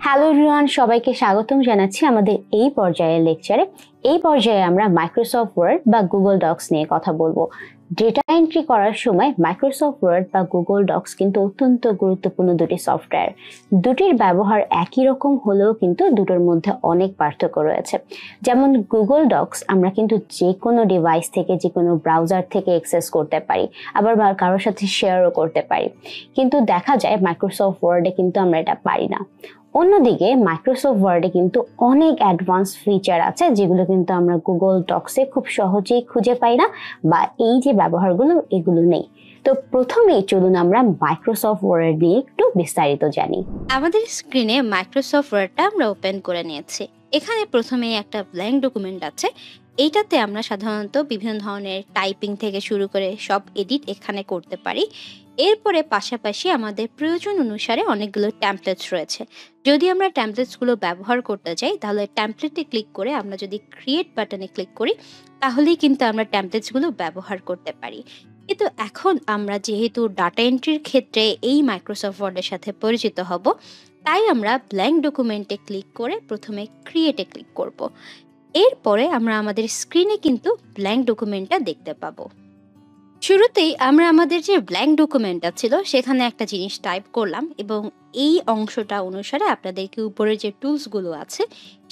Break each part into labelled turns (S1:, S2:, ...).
S1: Hello everyone, সবাইকে স্বাগতম জানাচ্ছি আমাদের এই পর্যায়ের লেকচারে। এই পর্যায়ে আমরা মাইক্রোসফট ওয়ার্ড বা গুগল ডক্স নিয়ে কথা বলবো। ডেটা এন্ট্রি করার সময় মাইক্রোসফট ওয়ার্ড বা গুগল ডক্স কিন্তু অত্যন্ত গুরুত্বপূর্ণ দুটি সফটওয়্যার। দুটির ব্যবহার একই রকম হলেও কিন্তু দুটোর মধ্যে অনেক পার্থক্য রয়েছে। যেমন গুগল ডক্স আমরা কিন্তু যে কোনো ডিভাইস থেকে, যে কোনো ব্রাউজার থেকে অ্যাক্সেস করতে পারি, আবার কারোর সাথে শেয়ারও করতে পারি। কিন্তু দেখা যায় মাইক্রোসফট ওয়ার্ডে কিন্তু আমরা এটা পারি না। অন্যদিকে মাইক্রোসফট ওয়ার্ডে কিন্তু অনেক অ্যাডভান্স ফিচার আছে যেগুলো কিন্তু আমরা গুগল ডক্সে খুব সহজেই খুঁজে পাই না, বা এই যে ব্যবহারগুলো এগুলো নেই। তো প্রথমেই চলুন আমরা মাইক্রোসফট ওয়ার্ড নিয়ে একটু বিস্তারিত জানি।
S2: আমাদের স্ক্রিনে মাইক্রোসফট ওয়ার্ডটা আমরা ওপেন করে নিয়েছি। এখানে প্রথমে একটা ব্ল্যাঙ্ক ডকুমেন্ট আছে। এইটাতে আমরা সাধারণত বিভিন্ন ধরনের টাইপিং থেকে শুরু করে সব এডিট এখানে করতে পারি। এরপরে পাশাপাশি আমাদের প্রয়োজন অনুসারে অনেকগুলো ট্যাম্পলেটস রয়েছে। যদি আমরা ট্যাম্পলেটসগুলো ব্যবহার করতে চাই তাহলে ট্যাম্পলেটে ক্লিক করে আমরা যদি ক্রিয়েট বাটনে ক্লিক করি তাহলেই কিন্তু আমরা ট্যাম্পলেটসগুলো ব্যবহার করতে পারি। কিন্তু এখন আমরা যেহেতু ডাটা এন্ট্রির ক্ষেত্রে এই মাইক্রোসফট ওয়ার্ডের সাথে পরিচিত হব, তাই আমরা ব্ল্যাঙ্ক ডকুমেন্টে ক্লিক করে প্রথমে ক্রিয়েটে ক্লিক করব। এরপরে আমরা আমাদের স্ক্রিনে কিন্তু ব্ল্যাঙ্ক ডকুমেন্টটা দেখতে পাবো। শুরুতেই আমরা আমাদের যে ব্ল্যাঙ্ক ডকুমেন্টটা ছিল সেখানে একটা জিনিস টাইপ করলাম এবং এই অংশটা অনুসারে আপনাদেরকে উপরে যে টুলসগুলো আছে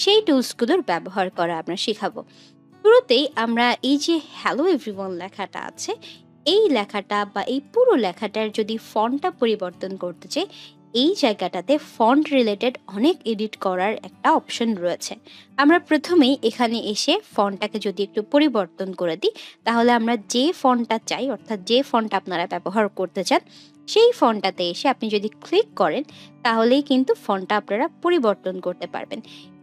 S2: সেই টুলসগুলোর ব্যবহার করা আমরা শেখাবো। শুরুতেই আমরা এই যে হ্যালো এভরিওয়ান লেখাটা আছে, এই লেখাটা বা এই পুরো লেখাটার যদি ফন্টটা পরিবর্তন করতে চাই, এই জায়গাটাতে ফন্ট রিলেটেড অনেক এডিট করার একটা অপশন রয়েছে। আমরা প্রথমেই এখানে এসে ফন্টটাকে যদি একটু পরিবর্তন করে দিই তাহলে আমরা যে ফন্টটা চাই, অর্থাৎ যে ফন্ট আপনারা ব্যবহার করতে চান সেই ফন্টটাতে এসে আপনি যদি ক্লিক করেন তাহলেই কিন্তু ফন্টটা আপনারা পরিবর্তন করতে পারবেন।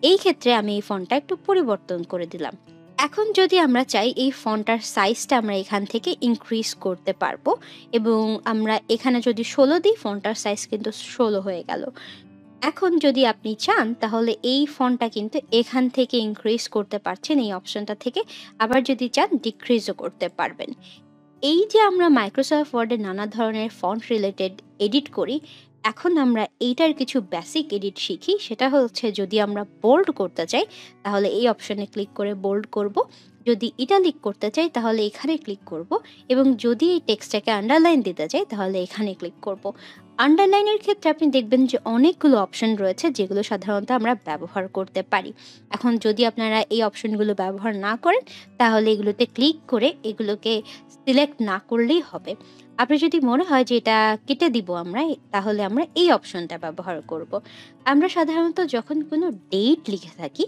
S2: এই ক্ষেত্রে আমি এই ফন্টটা একটু পরিবর্তন করে দিলাম। এখন যদি আমরা চাই এই ফন্টটার সাইজটা আমরা এখান থেকে ইনক্রিজ করতে পারবো এবং আমরা এখানে যদি 16 দিই ফন্টটার সাইজ কিন্তু 16 হয়ে গেল। এখন যদি আপনি চান তাহলে এই ফন্টটা কিন্তু এখান থেকে ইনক্রিজ করতে পারছেন এই অপশনটা থেকে, আবার যদি চান ডিক্রিজও করতে পারবেন। এই যে আমরা মাইক্রোসফট ওয়ার্ডে নানা ধরনের ফন্ট রিলেটেড এডিট করি, এখন আমরা এইটার কিছু বেসিক এডিট শিখি। সেটা হচ্ছে যদি আমরা বোল্ড করতে চাই তাহলে এই অপশনে ক্লিক করে বোল্ড করব, যদি ইটালিক করতে চাই তাহলে এখানে ক্লিক করব, এবং যদি এই টেক্সটটাকে আন্ডারলাইন দিতে চাই তাহলে এখানে ক্লিক করব। আন্ডারলাইনের ক্ষেত্রে আপনি দেখবেন যে অনেকগুলো অপশন রয়েছে যেগুলো সাধারণত আমরা ব্যবহার করতে পারি। এখন যদি আপনারা এই অপশনগুলো ব্যবহার না করেন তাহলে এগুলোতে ক্লিক করে এগুলোকে সিলেক্ট না করলেই হবে। আপনি যদি মনে হয় যে এটা কেটে দিব আমরা, তাহলে আমরা এই অপশনটা ব্যবহার করব। আমরা সাধারণত যখন কোনো ডেট লিখে থাকি,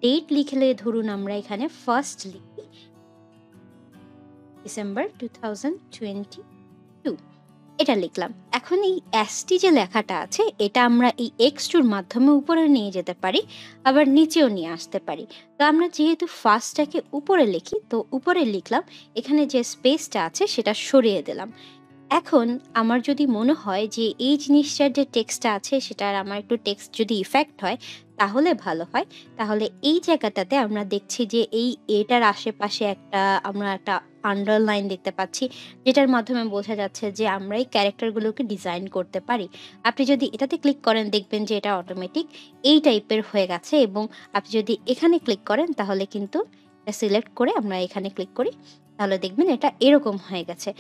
S2: ডেট লিখলে ধরুন আমরা এখানে ফার্স্ট লিখি ডিসেম্বর 2022, এটা লিখলাম। এখন এই এসটি যে লেখাটা আছে এটা আমরা এই এক্সট্রুর মাধ্যমে উপরে নিয়ে যেতে পারি, আবার নিচেও নিয়ে আসতে পারি। তো আমরা যেহেতু ফার্স্টটাকে উপরে লিখি তো উপরে লিখলাম, এখানে যে স্পেসটা আছে সেটা সরিয়ে দিলাম। এখন আমার যদি মনে হয় যে এই জিনিসটার যে টেক্সটটা আছে সেটার আমার একটু টেক্সট যদি ইফেক্ট হয় তাহলে ভালো হয়, তাহলে এই জায়গাটাতে আমরা দেখছি যে এই এটার আশেপাশে আমরা একটা আন্ডারলাইন দেখতে পাচ্ছি, যেটার মাধ্যমে বোঝা যাচ্ছে যে আমরা এই ক্যারেক্টারগুলোকে ডিজাইন করতে পারি। আপনি যদি এটাতে ক্লিক করেন দেখবেন যে এটা অটোমেটিক এই টাইপের হয়ে গেছে, এবং আপনি যদি এখানে ক্লিক করেন তাহলে কিন্তু এটা সিলেক্ট করে আমরা এখানে ক্লিক করি তাহলে দেখবেন এটা এরকম হয়ে গেছে।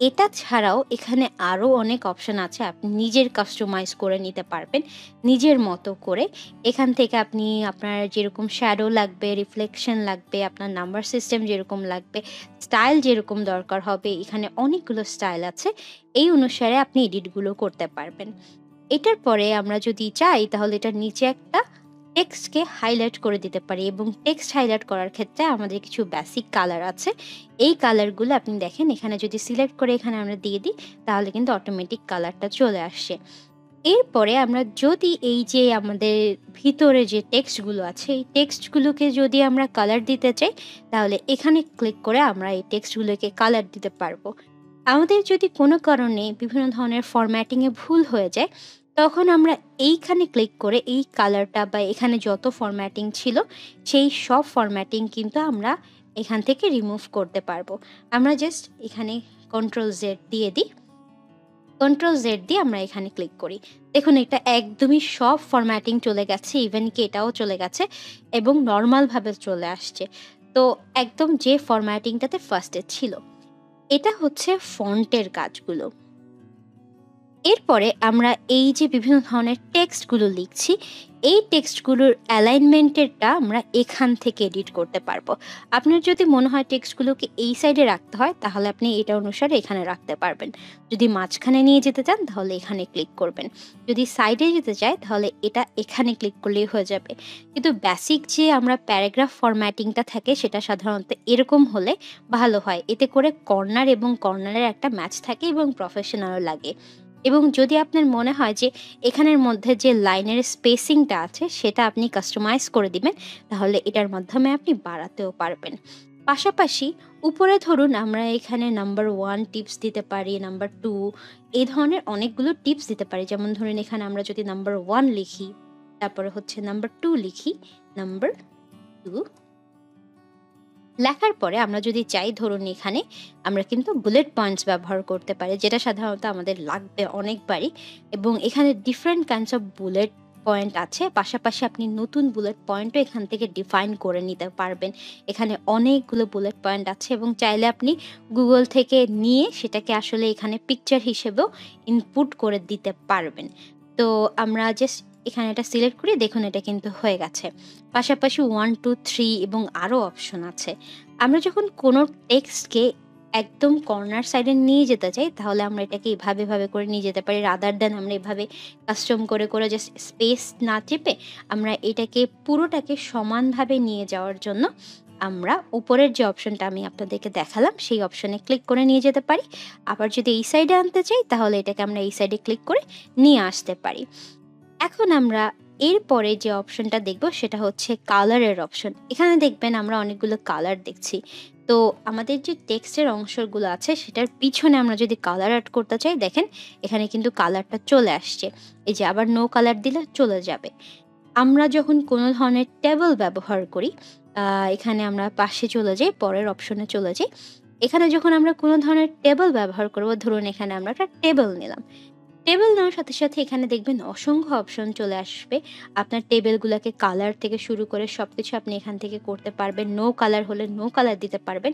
S2: এটা ছাড়াও এখানে আরও অনেক অপশন আছে, আপনি নিজের কাস্টমাইজ করে নিতে পারবেন নিজের মতো করে। এখান থেকে আপনি আপনার যেরকম শ্যাডো লাগবে, রিফ্লেকশন লাগবে, আপনার নাম্বার সিস্টেম যেরকম লাগবে, স্টাইল যেরকম দরকার হবে, এখানে অনেকগুলো স্টাইল আছে, এই অনুসারে আপনি এডিটগুলো করতে পারবেন। এটার পরে আমরা যদি চাই তাহলে এটার নিচে একটা টেক্সটকে হাইলাইট করে দিতে পারি, এবং টেক্সট হাইলাইট করার ক্ষেত্রে আমাদের কিছু বেসিক কালার আছে। এই কালারগুলো আপনি দেখেন এখানে যদি সিলেক্ট করে এখানে আমরা দিয়ে দিই তাহলে কিন্তু অটোমেটিক কালারটা চলে আসছে। এরপরে আমরা যদি এই যে আমাদের ভিতরে যে টেক্সটগুলো আছে এই টেক্সটগুলোকে যদি আমরা কালার দিতে চাই তাহলে এখানে ক্লিক করে আমরা এই টেক্সটগুলোকে কালার দিতে পারবো। আমাদের যদি কোনো কারণে বিভিন্ন ধরনের ফরম্যাটিংয়ে ভুল হয়ে যায় তখন আমরা এইখানে ক্লিক করে এই কালারটা বা এখানে যত ফরম্যাটিং ছিল সেই সব ফরম্যাটিং কিন্তু আমরা এখান থেকে রিমুভ করতে পারবো। আমরা জাস্ট এখানে কন্ট্রোল জেড দিয়ে দিই, Ctrl Z দিয়ে আমরা এখানে ক্লিক করি। দেখুন এটা একদমই সব ফরম্যাটিং চলে গেছে, ইভেন কি এটাও চলে গেছে এবং নরমালভাবে চলে আসছে। তো একদম যে ফরম্যাটিংটাতে ফার্স্টে ছিল। এটা হচ্ছে ফন্টের কাজগুলো। এরপরে আমরা এই যে বিভিন্ন ধরনের টেক্সটগুলো লিখছি, এই টেক্সটগুলোর অ্যালাইনমেন্টেরটা আমরা এখান থেকে এডিট করতে পারবো। আপনার যদি মনে হয় টেক্সটগুলোকে এই সাইডে রাখতে হয়, তাহলে আপনি এটা অনুসারে এখানে রাখতে পারবেন। যদি মাঝখানে নিয়ে যেতে চান, তাহলে এখানে ক্লিক করবেন। যদি সাইডে যেতে চায়, তাহলে এটা এখানে ক্লিক করলেই হয়ে যাবে। কিন্তু বেসিক যে আমরা প্যারাগ্রাফ ফরম্যাটিংটা থাকে, সেটা সাধারণত এরকম হলে ভালো হয়। এতে করে কর্নার এবং কর্নারের একটা ম্যাচ থাকে এবং প্রফেশনালও লাগে। এবং যদি আপনার মনে হয় যে এখানের মধ্যে যে লাইনের স্পেসিংটা আছে সেটা আপনি কাস্টমাইজ করে দিবেন, তাহলে এটার মাধ্যমে আপনি বাড়াতেও পারবেন। পাশাপাশি উপরে ধরুন আমরা এখানে নাম্বার 1 টিপস দিতে পারি, নাম্বার 2 এই ধরনের অনেকগুলো টিপস দিতে পারি। যেমন ধরুন এখানে আমরা যদি নাম্বার 1 লিখি, তারপরে হচ্ছে নাম্বার 2 লিখি, নাম্বার 2 লেখার পরে আমরা যদি চাই, ধরুন এখানে আমরা কিন্তু বুলেট পয়েন্টস ব্যবহার করতে পারি, যেটা সাধারণত আমাদের লাগবে অনেকবারই। এবং এখানে different kinds of bullet point আছে। পাশাপাশি আপনি নতুন বুলেট পয়েন্টও এখান থেকে ডিফাইন করে নিতে পারবেন। এখানে অনেকগুলো বুলেট পয়েন্ট আছে এবং চাইলে আপনি গুগল থেকে নিয়ে সেটাকে আসলে এখানে পিকচার হিসেবেও ইনপুট করে দিতে পারবেন। তো আমরা জাস্ট এখানে এটা সিলেক্ট করি, দেখুন এটা কিন্তু হয়ে গেছে। পাশাপাশি 1, 2, 3 এবং আরও অপশন আছে। আমরা যখন কোনো টেক্সটকে একদম কর্নার সাইডে নিয়ে যেতে চাই, তাহলে আমরা এটাকে এভাবে করে নিয়ে যেতে পারি। রাদার দ্যান আমরা এভাবে কাস্টম করে জাস্ট স্পেস না চেপে আমরা এটাকে পুরোটাকে সমানভাবে নিয়ে যাওয়ার জন্য আমরা উপরের যে অপশনটা আমি আপনাদেরকে দেখালাম, সেই অপশনে ক্লিক করে নিয়ে যেতে পারি। আবার যদি এই সাইডে আনতে চাই, তাহলে এটাকে আমরা এই সাইডে ক্লিক করে নিয়ে আসতে পারি। এখন আমরা এরপরে যে অপশনটা দেখব, সেটা হচ্ছে কালারের অপশন। এখানে দেখবেন আমরা অনেকগুলো কালার দেখছি। তো আমাদের যে টেক্সটের অংশগুলো আছে, সেটার পিছনে আমরা যদি কালার অ্যাড করতে চাই, দেখেন এখানে কিন্তু কালারটা চলে আসছে। এই যে আবার নো কালার দিলে চলে যাবে। আমরা যখন কোনো ধরনের টেবল ব্যবহার করি, এখানে আমরা পাশে চলে যাই, পরের অপশনে চলে যাই। এখানে যখন আমরা কোনো ধরনের টেবল ব্যবহার করব, ধরুন এখানে আমরা একটা টেবল নিলাম। টেবিল নেওয়ার সাথে এখানে দেখবেন অসংখ্য অপশন চলে আসবে। আপনার টেবিলগুলোকে কালার থেকে শুরু করে সবকিছু আপনি এখান থেকে করতে পারবেন। নো কালার হলে নো কালার দিতে পারবেন।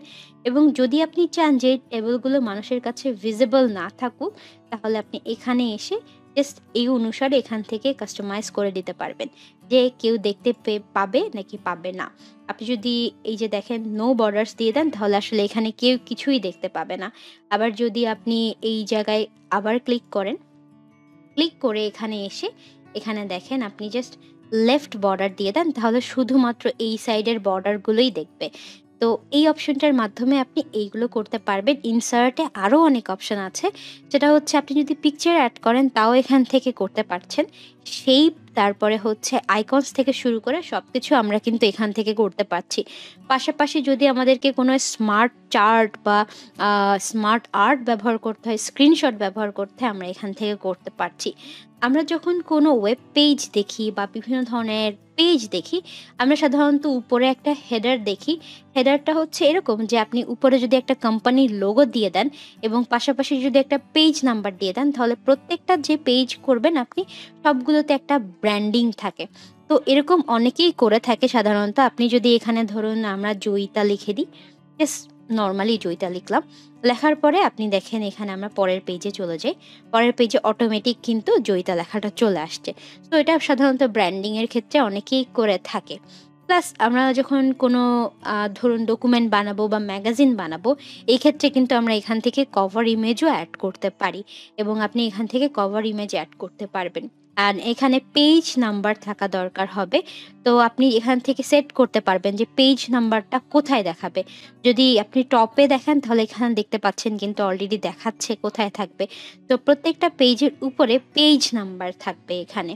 S2: এবং যদি আপনি চান যে টেবিলগুলো মানুষের কাছে ভিজিবল না থাকুক, তাহলে আপনি এখানে এসে জাস্ট এই অনুসারে এখান থেকে কাস্টমাইজ করে দিতে পারবেন যে কেউ দেখতে পাবে নাকি পাবে না। আপনি যদি এই যে দেখেন নো বর্ডার্স দিয়ে দেন, তাহলে আসলে এখানে কেউ কিছুই দেখতে পাবে না। আবার যদি আপনি এই জায়গায় আবার ক্লিক করেন, ক্লিক করে এখানে এসে এখানে দেখেন আপনি জাস্ট লেফট বর্ডার দিয়ে দেন, তাহলে শুধুমাত্র এই সাইডের বর্ডারগুলোই দেখবে। তো এই অপশনটার মাধ্যমে আপনি এইগুলো করতে পারবেন। ইনসার্টে আরও অনেক অপশন আছে, যেটা হচ্ছে আপনি যদি পিকচার অ্যাড করেন, তাও এখান থেকে করতে পারছেন। শেপ, তারপরে হচ্ছে আইকনস থেকে শুরু করে সব কিছু আমরা কিন্তু এখান থেকে করতে পারছি। পাশাপাশি যদি আমাদেরকে কোনো স্মার্ট চার্ট বা স্মার্ট আর্ট ব্যবহার করতে হয়, স্ক্রিনশট ব্যবহার করতে হয়, আমরা এখান থেকে করতে পারছি। আমরা যখন কোনো ওয়েব পেজ দেখি বা বিভিন্ন ধরনের পেজ দেখি, আমরা সাধারণত উপরে একটা হেডার দেখি। হেডারটা হচ্ছে এরকম যে আপনি উপরে যদি একটা কোম্পানির লোগো দিয়ে দেন এবং পাশাপাশি যদি একটা পেজ নাম্বার দিয়ে দেন, তাহলে প্রত্যেকটা যে পেজ করবেন আপনি, সবগুলোতে একটা ব্র্যান্ডিং থাকে। তো এরকম অনেকেই করে থাকে সাধারণত। আপনি যদি এখানে ধরুন আমরা জয়িতা লিখে দিই, নর্মালি জয়িতা লিখলাম। লেখার পরে আপনি দেখেন এখানে আমরা পরের পেজে চলে যাই। পরের পেজে অটোমেটিক কিন্তু জয়িতা লেখাটা চলে আসছে। তো এটা সাধারণত ব্র্যান্ডিংয়ের ক্ষেত্রে অনেকেই করে থাকে। প্লাস আমরা যখন কোনো ধরুন ডকুমেন্ট বানাবো বা ম্যাগাজিন বানাবো, এই ক্ষেত্রে কিন্তু আমরা এখান থেকে কভার ইমেজও অ্যাড করতে পারি এবং আপনি এখান থেকে কভার ইমেজ অ্যাড করতে পারবেন। আর এখানে পেজ নাম্বার থাকা দরকার হবে। তো আপনি এখান থেকে সেট করতে পারবেন যে পেজ নাম্বারটা কোথায় দেখাবে। যদি আপনি টপে দেখেন, তাহলে এখানে দেখতে পাচ্ছেন কিন্তু অলরেডি দেখাচ্ছে কোথায় থাকবে। তো প্রত্যেকটা পেজের উপরে পেজ নাম্বার থাকবে এখানে।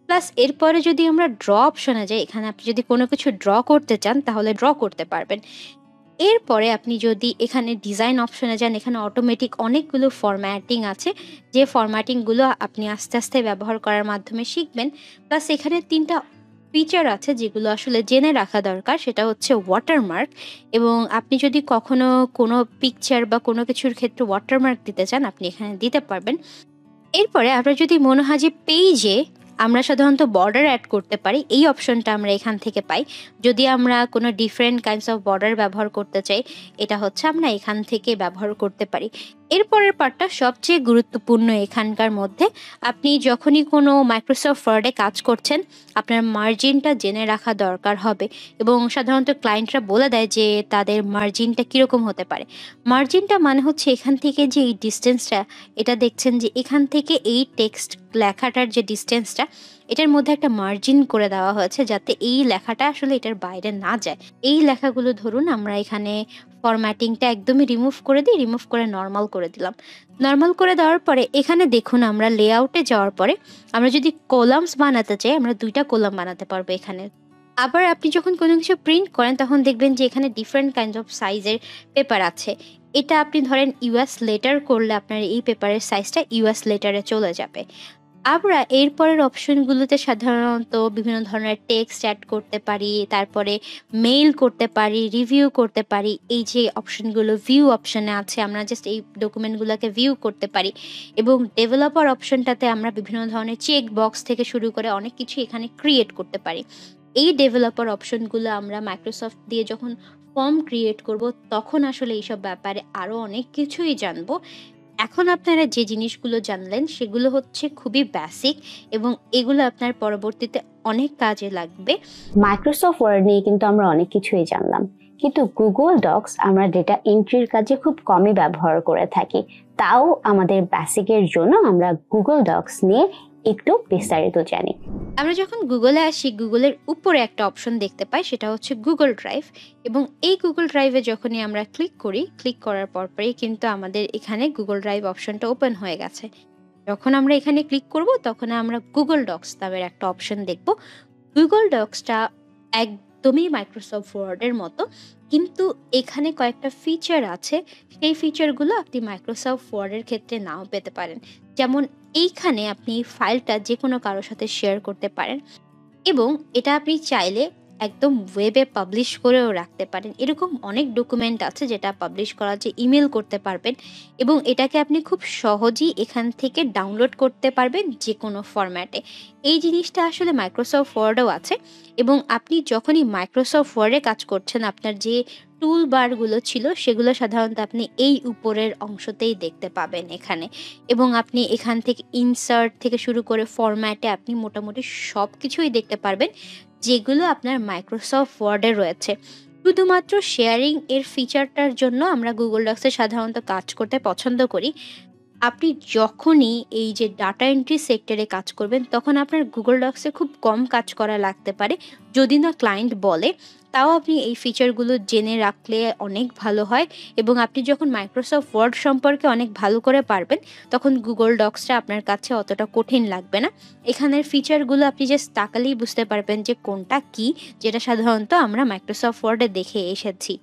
S2: প্লাস এরপরে যদি আমরা ড্র অপশনে যাই, এখানে আপনি যদি কোনো কিছু ড্র করতে চান, তাহলে ড্র করতে পারবেন। এরপরে আপনি যদি এখানে ডিজাইন অপশনে যান, এখানে অটোমেটিক অনেকগুলো ফরম্যাটিং আছে, যে ফরম্যাটিংগুলো আপনি আস্তে আস্তে ব্যবহার করার মাধ্যমে শিখবেন। প্লাস এখানে 3টা ফিচার আছে যেগুলো আসলে জেনে রাখা দরকার। সেটা হচ্ছে ওয়াটারমার্ক, এবং আপনি যদি কখনো কোনো পিকচার বা কোনো কিছুর ক্ষেত্রে ওয়াটারমার্ক দিতে চান, আপনি এখানে দিতে পারবেন। এরপরে আপনার যদি মনে হয় যে পেজে আমরা সাধারণত বর্ডার অ্যাড করতে পারি, এই অপশনটা আমরা এখান থেকে পাই। যদি আমরা কোনো ডিফারেন্ট কাইন্ডস অফ বর্ডার ব্যবহার করতে চাই, এটা হচ্ছে আমরা এখান থেকে ব্যবহার করতে পারি। এরপরের পার্টটা সবচেয়ে গুরুত্বপূর্ণ এখানকার মধ্যে। আপনি যখনই কোনো মাইক্রোসফট ওয়ার্ডে কাজ করছেন, আপনার মার্জিনটা জেনে রাখা দরকার হবে, এবং সাধারণত ক্লায়েন্টরা বলে দেয় যে তাদের মার্জিনটা কীরকম হতে পারে। মার্জিনটা মানে হচ্ছে এখান থেকে যে এই ডিস্টেন্সটা, এটা দেখছেন যে এখান থেকে এই টেক্সট লেখাটার যে ডিস্টেন্সটা, এটার মধ্যে একটা মার্জিন করে দেওয়া হয়েছে যাতে এই লেখাটা আসলে এটার বাইরে না যায়। এই লেখাগুলো ধরুন আমরা এখানে ফরম্যাটিংটা একদমই রিমুভ করে দিই, রিমুভ করে নর্মাল করে দিলাম। নর্মাল করে দেওয়ার পরে এখানে দেখুন আমরা লেআউটে যাওয়ার পরে আমরা যদি কলামস বানাতে চাই, আমরা 2টা কলাম বানাতে পারবো এখানে। আবার আপনি যখন কোনো কিছু প্রিন্ট করেন তখন দেখবেন যে এখানে ডিফারেন্ট কাইন্ড অফ সাইজের পেপার আছে। এটা আপনি ধরেন ইউএস লেটার করলে আপনার এই পেপারের সাইজটা ইউএস লেটারে চলে যাবে। আমরা এরপরের অপশনগুলোতে সাধারণত বিভিন্ন ধরনের টেক্সট অ্যাড করতে পারি, তারপরে মেইল করতে পারি, রিভিউ করতে পারি। এই যে অপশনগুলো ভিউ অপশনে আছে, আমরা জাস্ট এই ডকুমেন্টগুলোকে ভিউ করতে পারি। এবং ডেভেলপার অপশনটাতে আমরা বিভিন্ন ধরনের চেক বক্স থেকে শুরু করে অনেক কিছু এখানে ক্রিয়েট করতে পারি। এই ডেভেলপার অপশনগুলো আমরা মাইক্রোসফট দিয়ে যখন ফর্ম ক্রিয়েট করব, তখন আসলে এইসব ব্যাপারে আরও অনেক কিছুই জানবো। এখন আপনারা যে জিনিসগুলো জানলেন সেগুলো হচ্ছে খুবই বেসিক, এবং এগুলো আপনার পরবর্তীতে অনেক কাজে লাগবে।
S1: মাইক্রোসফট ওয়ার্ড নিয়ে কিন্তু আমরা অনেক কিছুই জানলাম, কিন্তু গুগল ডক্স আমরা ডেটা এন্ট্রির কাজে খুব কমই ব্যবহার করে থাকি। তাও আমাদের বেসিকের জন্য আমরা গুগল ডক্স নিয়ে একটু বিস্তারিত জানি।
S2: আমরা যখন গুগলে আসি, গুগলের উপরে একটা অপশন দেখতে পাই, সেটা হচ্ছে গুগল ড্রাইভ। এবং এই গুগল ড্রাইভে যখনই আমরা ক্লিক করি, ক্লিক করার পরপরই কিন্তু আমাদের এখানে গুগল ড্রাইভ অপশনটা ওপেন হয়ে গেছে। যখন আমরা এখানে ক্লিক করব তখন আমরা গুগল ডক্স নামের একটা অপশন দেখব। গুগল ডক্সটা একদমই মাইক্রোসফট ওয়ার্ডের মতো, কিন্তু এখানে কয়েকটা ফিচার আছে। সেই ফিচারগুলো আপনি মাইক্রোসফট ওয়ার্ডের ক্ষেত্রে নাও পেতে পারেন। যেমন এইখানে আপনি ফাইলটা যে কোনো কারোর সাথে শেয়ার করতে পারেন, এবং এটা আপনি চাইলে একদম ওয়েবে পাবলিশ করেও রাখতে পারেন। এরকম অনেক ডকুমেন্ট আছে যেটা পাবলিশ করা যে ইমেল করতে পারবেন, এবং এটাকে আপনি খুব সহজেই এখান থেকে ডাউনলোড করতে পারবেন যে কোনো ফরম্যাটে। এই জিনিসটা আসলে মাইক্রোসফট ওয়ার্ডেও আছে, এবং আপনি যখনই মাইক্রোসফট ওয়ার্ডে কাজ করছেন, আপনার যে টুল বারগুলো ছিল সেগুলো সাধারণত আপনি এই উপরের অংশতেই দেখতে পাবেন এখানে। এবং আপনি এখান থেকে ইনসার্ট থেকে শুরু করে ফরম্যাটে আপনি মোটামুটি সব কিছুই দেখতে পারবেন যেগুলো আপনার মাইক্রোসফট ওয়ার্ডে রয়েছে। শুধুমাত্র শেয়ারিং এর ফিচারটার জন্য আমরা গুগল ডক্সে সাধারণত কাজ করতে পছন্দ করি। আপনি যখনই এই যে ডাটা এন্ট্রি সেক্টরে কাজ করবেন, তখন আপনার গুগল ডক্সে খুব কম কাজ করা লাগতে পারে। যদি না ক্লায়েন্ট বলে, তাও আপনি এই ফিচারগুলো জেনে রাখলে অনেক ভালো হয়। এবং আপনি যখন মাইক্রোসফট ওয়ার্ড সম্পর্কে অনেক ভালো করে পারবেন, তখন গুগল ডক্সটা আপনার কাছে অতটা কঠিন লাগবে না। এখানের ফিচারগুলো আপনি জাস্ট তাকালেই বুঝতে পারবেন যে কোনটা কি, যেটা সাধারণত আমরা মাইক্রোসফট ওয়ার্ডে দেখে এসেছি।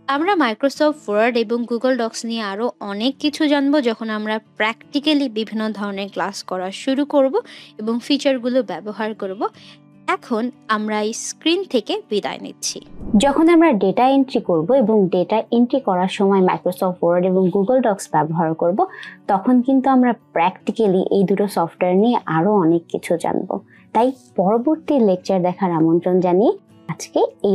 S2: আমরা মাইক্রোসফট ওয়ার্ড এবং গুগল ডক্স নিয়ে আরও অনেক কিছু জানবো যখন আমরা প্র্যাকটিক্যালি বিভিন্ন ধরনের ক্লাস করা শুরু করব এবং ফিচারগুলো ব্যবহার করব। এখন আমরা এই স্ক্রিন থেকে বিদায় নিচ্ছি।
S1: যখন আমরা ডেটা এন্ট্রি করব এবং ডেটা এন্ট্রি করার সময় মাইক্রোসফট ওয়ার্ড এবং গুগল ডক্স ব্যবহার করব, তখন কিন্তু আমরা প্র্যাকটিক্যালি এই দুটো সফটওয়্যার নিয়ে আরো অনেক কিছু জানবো। তাই পরবর্তী লেকচার দেখার আমন্ত্রণ জানিয়ে আজকে এই